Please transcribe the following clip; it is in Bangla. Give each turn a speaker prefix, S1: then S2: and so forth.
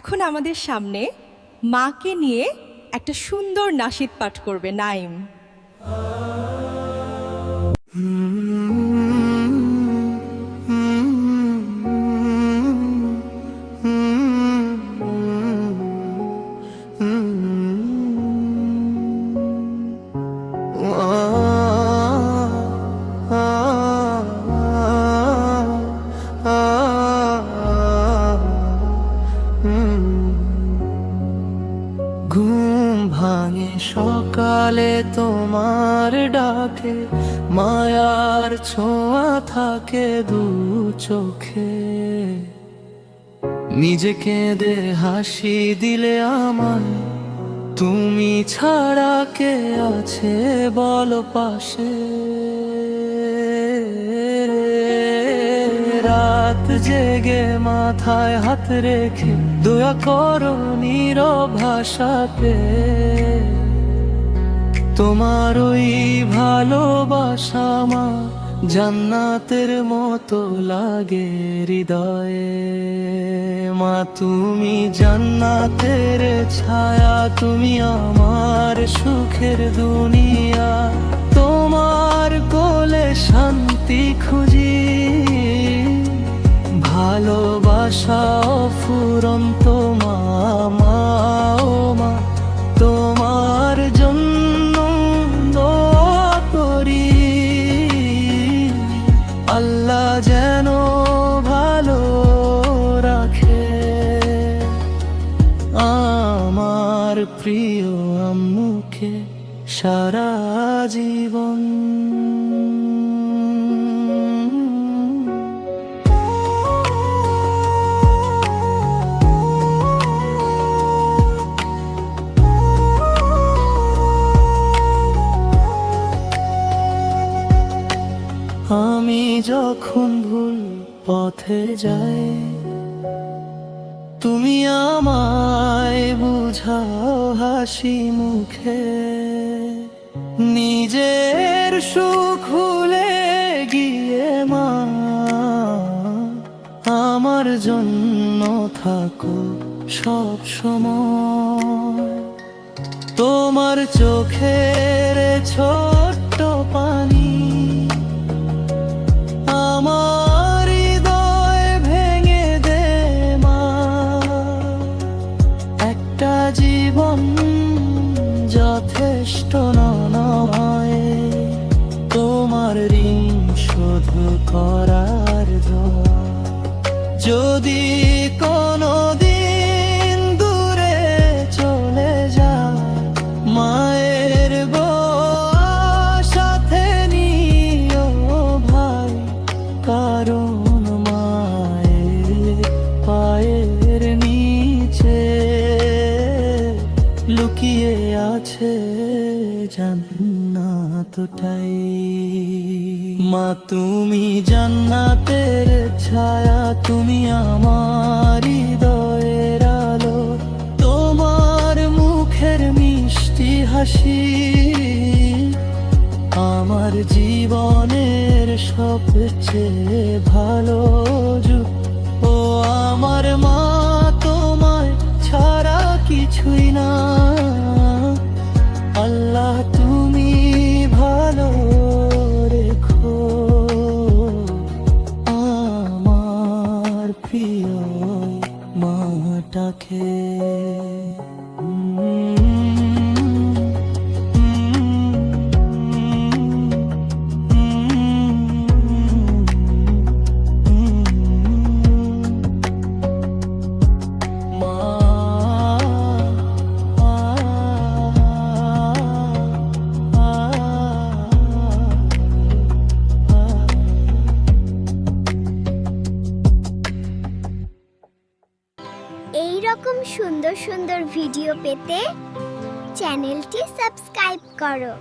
S1: এখন আমাদের সামনে মাকে নিয়ে একটা সুন্দর নাশিদ পাঠ করবে নাইম।
S2: ঘুম ভাঙে সকালে তোমার ডাকে, মায়ার ছোঁয়া থাকে দু চোখে। নিজেকে দে হাসি দিলে আমায়, তুমি ছাড়া কে আছে বলো পাশে। রাত জেগে মাথায় হাত রেখে দয়া করো নীরব ভাষাতে, তোমার ওই ভালোবাসা মা জান্নাতের মতো লাগে হৃদয়ে। মা তুমি জান্নাতের ছায়া, তুমি আমার সুখের দুনিয়া, তোমার কোলে শান্তি খুঁজি। ভালোবাসা অফুরন্ত মা, মা ও মা, তোমার জন্য দোয়া করি। আল্লাহ যেন ভালো রাখে আমার প্রিয় আম্মুকে সারা জীবন। আমি যখন ভুল পথে যাই, তুমি আমায় বুঝাও হাসি মুখে। নিজের সুখ ভুলে গিয়ে মা আমার জন্য থাকো সব সময়। তোমার চোখের ছোট্ট পানি আমার হৃদয় ভেঙে দে মা। একটা জীবন যথেষ্ট নয়, তোমার ঋণ শোধ করার দোয়া। যদি কোনো দিন দূরে চলে যায়, মায়ের সাথে নিও ভাই, কারণ মায়ের পায়ের নিচে লুকিয়ে আছে জান্নাতটাই। মা তুমি জান্নাতের ছায়া, তুমি আমার হৃদয়ের আলো, তোমার মুখের মিষ্টি হাসি আমার জীবনের সবচেয়ে ভালো যুগ। ও আমার মা তোমায় ছাড়া কিছুই না। আল্লাহ তুমি ভালো রেখো আমার প্রিয় মাটাকে।
S3: এই রকম সুন্দর সুন্দর ভিডিও পেতে চ্যানেলটি সাবস্ক্রাইব করো।